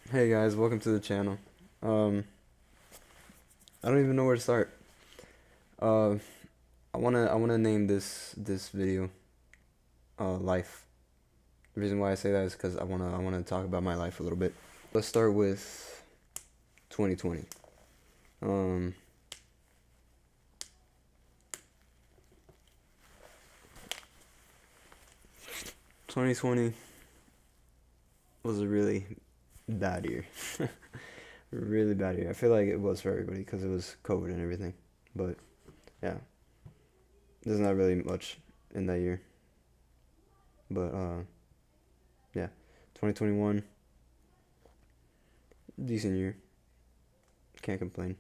Hey guys, welcome to the channel. Um, I don't even know where to start. Uh, I wanna name this video life. The reason why I say that is because I wanna talk about my life a little bit. Let's start with 2020. Um, 2020 was a really bad year. Really bad year. I feel like it was for everybody because it was COVID and everything. But yeah, there's not really much in that year. But yeah, 2021, decent year. Can't complain.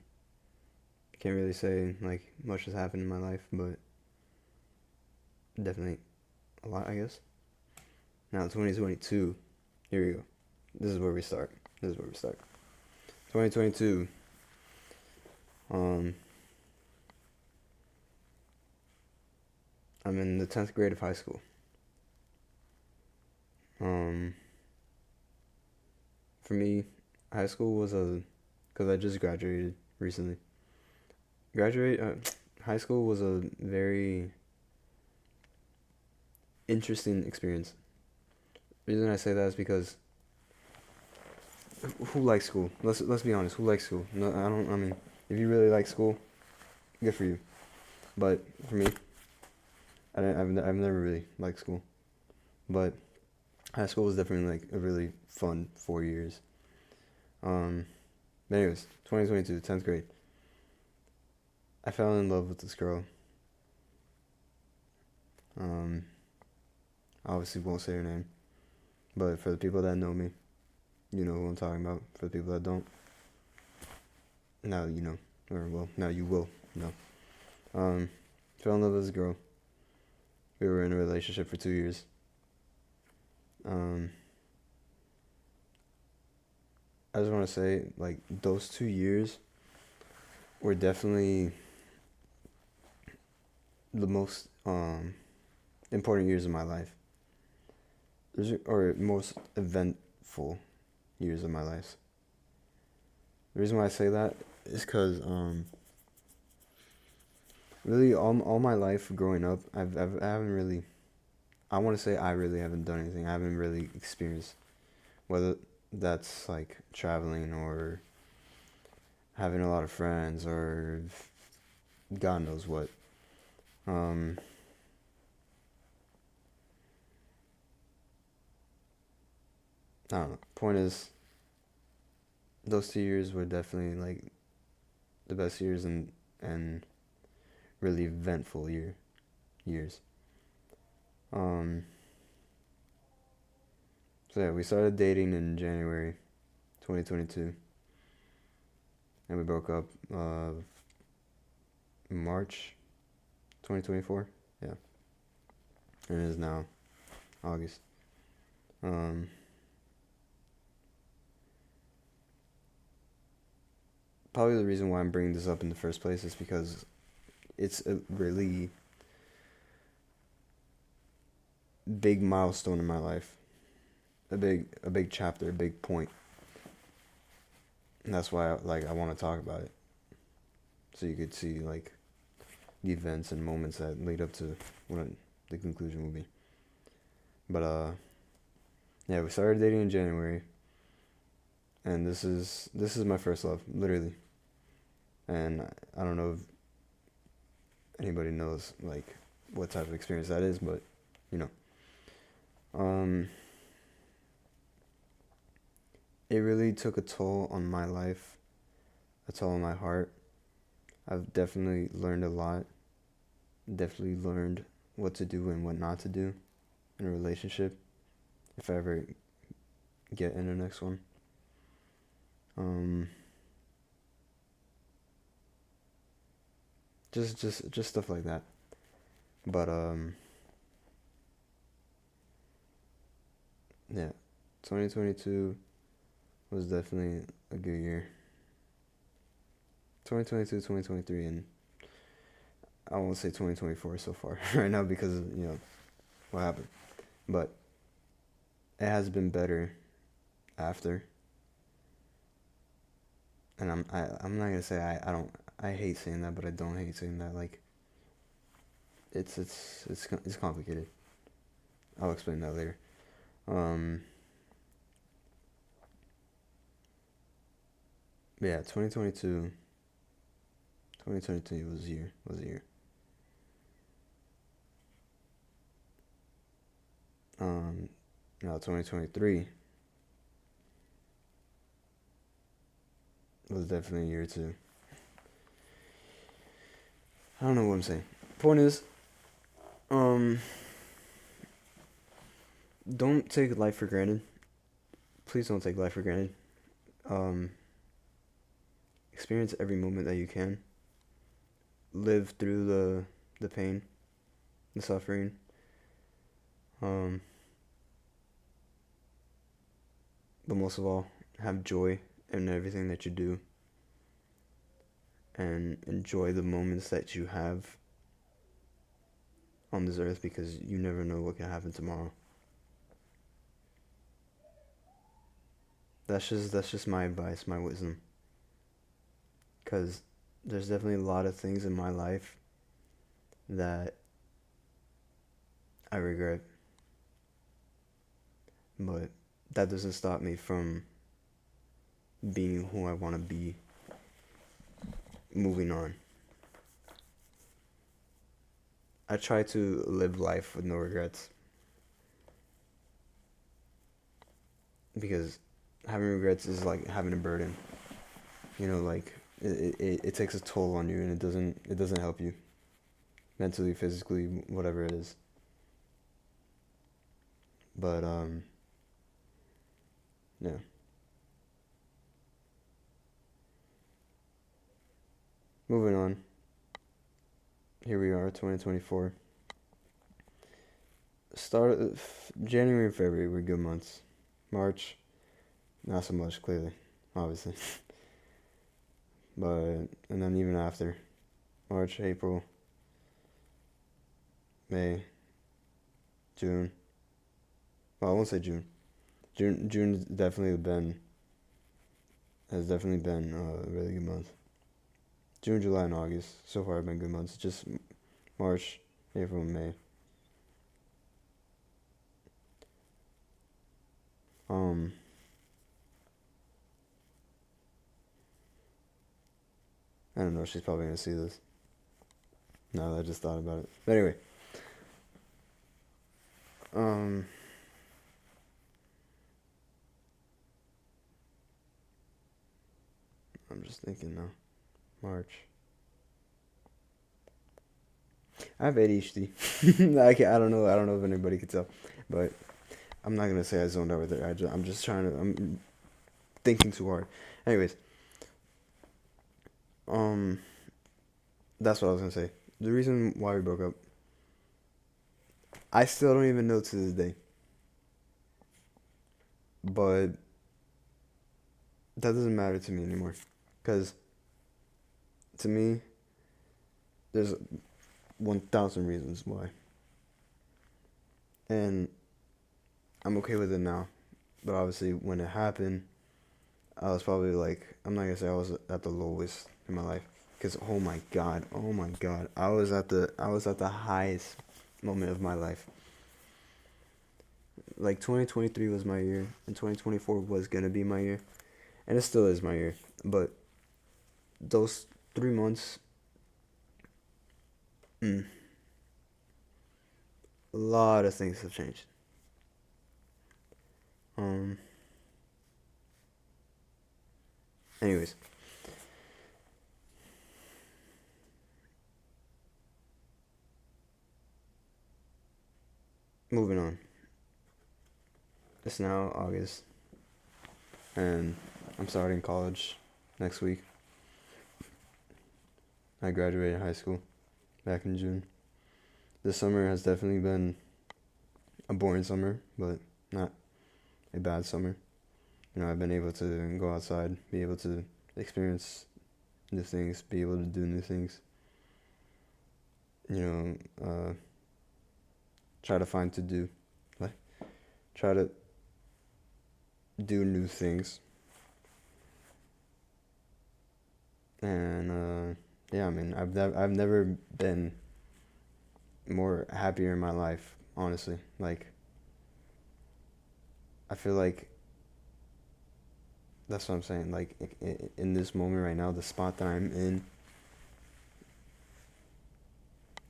Can't really say like much has happened in my life, but definitely a lot, I guess. Now 2022. Here we go. This is where we start. This is where we start. 2022. Um, I'm in the 10th grade of high school. Um, for me, high school was because I just graduated recently. Graduate. High school was a very interesting experience. The reason I say that is because who likes school? Let's be honest. Who likes school? No, I don't. I mean, if you really like school, good for you. But for me, I've never really liked school. But high school was definitely like a really fun 4 years. Um, but anyways, 2022, 10th grade. I fell in love with this girl. Um, I obviously won't say her name, but for the people that know me, you know who I'm talking about. For the people that don't, now you know, or well, now you will know. Fell in love with this girl. We were in a relationship for 2 years. Um, I just want to say, like, those 2 years were definitely the most important years of my life. Or most eventful years of my life. The reason why I say that is because really all my life growing up, I haven't really. I want to say I really haven't done anything. I haven't really experienced whether that's like traveling or having a lot of friends or God knows what. Um, I don't know. Point is, those 2 years were definitely like the best years and really eventful years. Um, so yeah, we started dating in January 2022, and we broke up March 2024. Yeah, and it is now August. Um, Probably the reason why I'm bringing this up in the first place is because it's a really big milestone in my life, a big chapter, a big point. And that's why I want to talk about it, so you could see like the events and moments that lead up to what the conclusion will be. But yeah, we started dating in January, and this is my first love, literally. And I don't know if anybody knows like what type of experience that is, but you know, um, it really took a toll on my life, a toll on my heart. I've definitely learned a lot. Definitely learned what to do and what not to do in a relationship if I ever get in the next one. Um, just stuff like that. But yeah, 2022 was definitely a good year. 2022, 2023, and I won't say 2024 so far right now because what happened. But it has been better after. and I'm not gonna say I don't I hate saying that, but I don't hate saying that. Like it's complicated. I'll explain that later. Um, yeah, 2022, 2022 was a year. Um, Now 2023 was definitely a year too. I don't know what I'm saying. Point is, um, don't take life for granted. Please don't take life for granted. Um, Experience every moment that you can. Live through the pain, the suffering. Um, but most of all, have joy in everything that you do, and enjoy the moments that you have on this earth, because you never know what can happen tomorrow. That's just my advice, my wisdom. Cause there's definitely a lot of things in my life that I regret, but that doesn't stop me from being who I want to be, moving on. I try to live life with no regrets, because having regrets is like having a burden. Like it takes a toll on you, and it doesn't help you mentally, physically, whatever it is. But yeah. Moving on. Here we are, 2024. Start January and February were good months. March, not so much, clearly, obviously. But and then even after March, April, May, June. Well, I won't say June. June's definitely been a really good month. June, July, and August so far have been good months. Just March, April, and May. Um, I don't know. She's probably gonna see this. No, I just thought about it. But anyway, um, I'm just thinking now. March. I have ADHD. I don't know. I don't know if anybody could tell, but I'm not gonna say I zoned out right there. I'm just trying to. I'm thinking too hard. Anyways, um, that's what I was gonna say. The reason why we broke up, I still don't even know to this day. But that doesn't matter to me anymore, because to me, there's 1,000 reasons why, and I'm okay with it now. But obviously, when it happened, I was probably like, I'm not gonna say I was at the lowest in my life, because oh my god, I was at the highest moment of my life. Like 2023 was my year, and 2024 was gonna be my year, and it still is my year. But those 3 months, mm, a lot of things have changed. Um. Anyways, moving on. It's now August, and I'm starting college next week. I graduated high school back in June. This summer has definitely been a boring summer, but not a bad summer. I've been able to go outside, be able to experience new things, be able to do new things. You try to find to do, like, try to do new things. And yeah, I mean, I've never been more happier in my life, honestly. Like, I feel like that's what I'm saying. Like, in this moment right now, the spot that I'm in,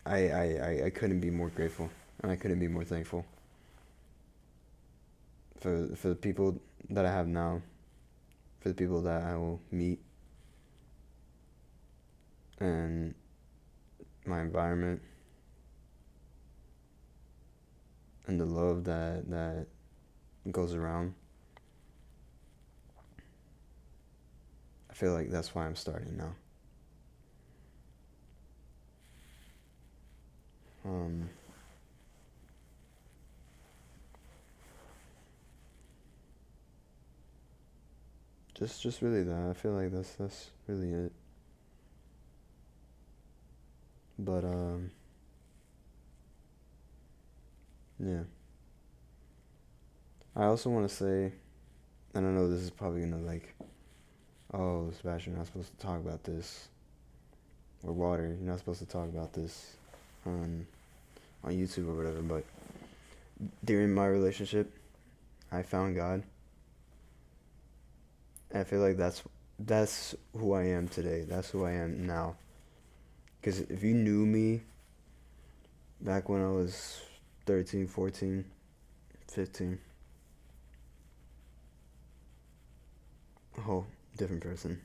I couldn't be more grateful, and I couldn't be more thankful for the people that I have now, for the people that I will meet, and my environment, and the love that goes around. I feel like that's why I'm starting now. Um, just really that. I feel like that's really it. But yeah. I also want to say, and I know this is probably gonna like, oh, Sebastian, you're not supposed to talk about this, or Water, you're not supposed to talk about this on on YouTube or whatever. But during my relationship, I found God, and I feel like that's who I am today. That's who I am now. Because if you knew me back when I was 13, 14, 15, a whole different person.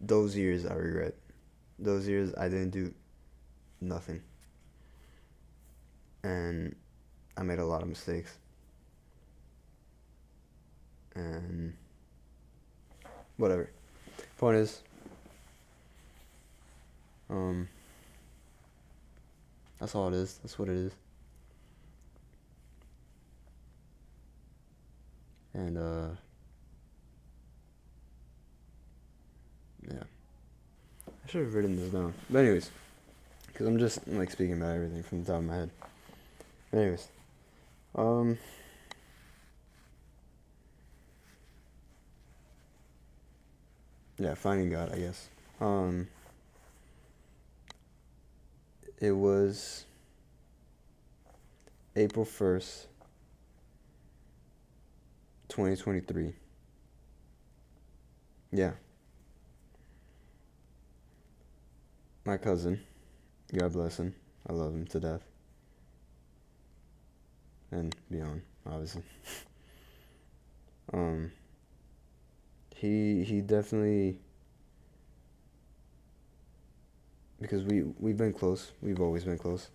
Those years I regret. Those years I didn't do nothing. And I made a lot of mistakes. And whatever. Point is, um, that's all it is. That's what it is. And yeah, I should have written this down. But anyways, because I'm just like speaking about everything from the top of my head. But anyways, um, yeah, finding God, I guess. Um, it was April 1st, 2023. Yeah, my cousin. God bless him. I love him to death. And beyond, obviously. Um, he definitely, because we've been close. We've always been close.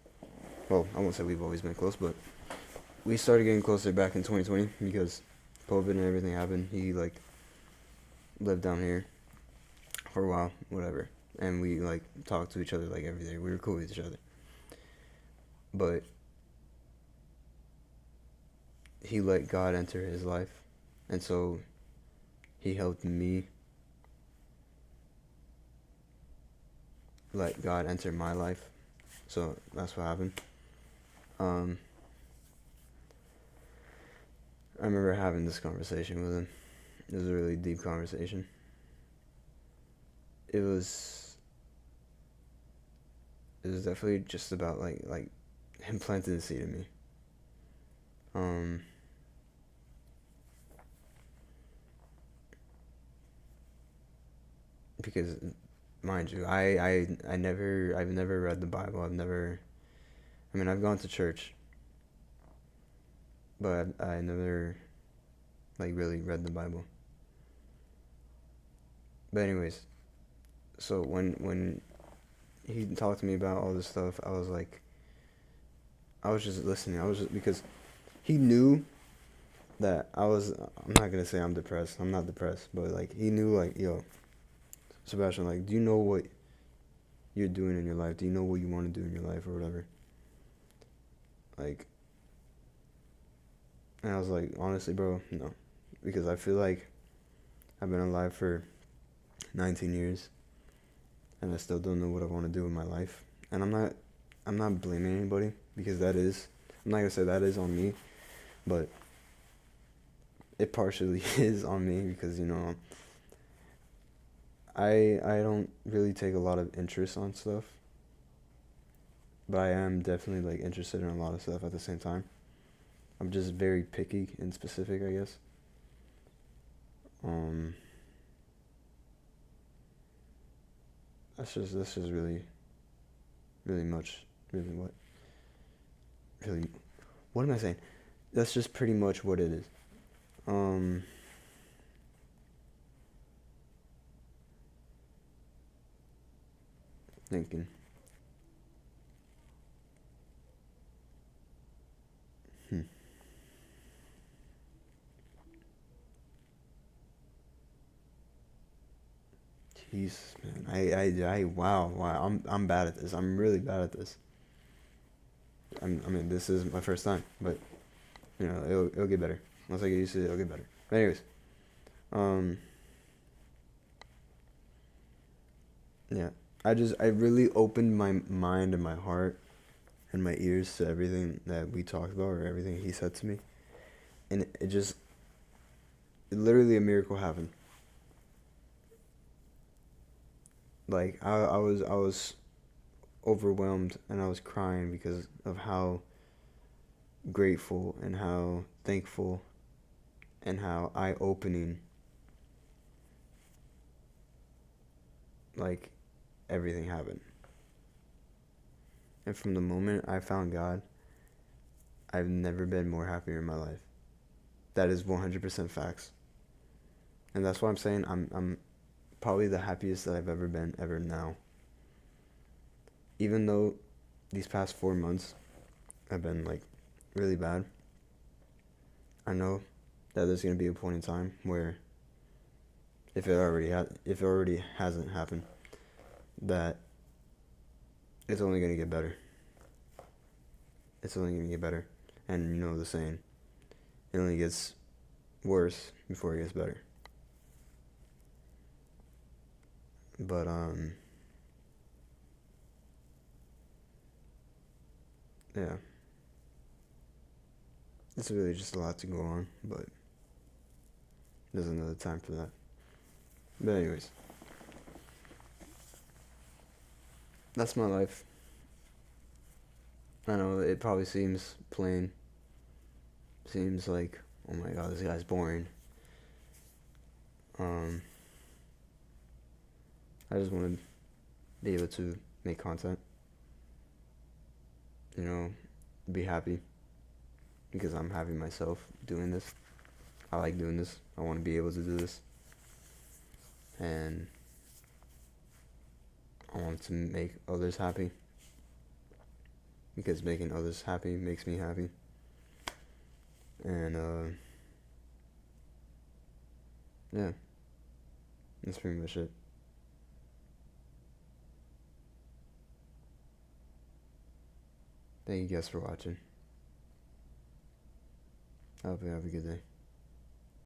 Well, I won't say we've always been close, but we started getting closer back in 2020 because COVID and everything happened. He like lived down here for a while, whatever, and we like talked to each other like every day. We were cool with each other, but he let God enter his life, and so he helped me let God enter my life. So that's what happened. Um, I remember having this conversation with him. It was a really deep conversation. It was it was definitely just about like him planting the seed in me. Um, because mind you, I've never read the Bible. I mean, I've gone to church, but I never like really read the Bible. But anyways, so when he talked to me about all this stuff, I was just listening. I was just because he knew that I'm not gonna say I'm depressed. I'm not depressed, but like he knew like, yo, Sebastian, like, do you know what you're doing in your life? Do you know what you want to do in your life or whatever? Like, and I was like, honestly, bro, no, because I feel like I've been alive for 19 years, and I still don't know what I want to do with my life. And I'm not blaming anybody because I'm not gonna say that is on me, but it partially is on me because I don't really take a lot of interest on stuff, but I am definitely like interested in a lot of stuff at the same time. I'm just very picky and specific, I guess. Um, that's just really much really really what am I saying? That's just pretty much what it is. Um, thinking. Hmm. Jesus, man. Wow. I'm bad at this. I'm really bad at this. I mean, this is my first time, but it'll get better. Once I get used to it, it'll get better. But anyways, um, yeah. I really opened my mind and my heart and my ears to everything that we talked about or everything he said to me, and literally a miracle happened. Like I was overwhelmed and I was crying because of how grateful and how thankful and how eye opening like everything happened. And from the moment I found God, I've never been more happier in my life. That is 100% facts. And that's why I'm saying I'm probably the happiest that I've ever been ever now. Even though these past 4 months have been like really bad, I know that there's going to be a point in time where if it already hasn't happened, that it's only going to get better. It's only going to get better. And you know the saying, it only gets worse before it gets better. But yeah, it's really just a lot to go on, but there's another time for that. But anyways, that's my life. I know it probably seems plain. Seems like, oh my god, this guy's boring. Um, I just want to be able to make content. You know, be happy because I'm happy myself doing this. I like doing this. I want to be able to do this, and I want to make others happy because making others happy makes me happy. And yeah, that's pretty much it. Thank you guys for watching. I hope you have a good day.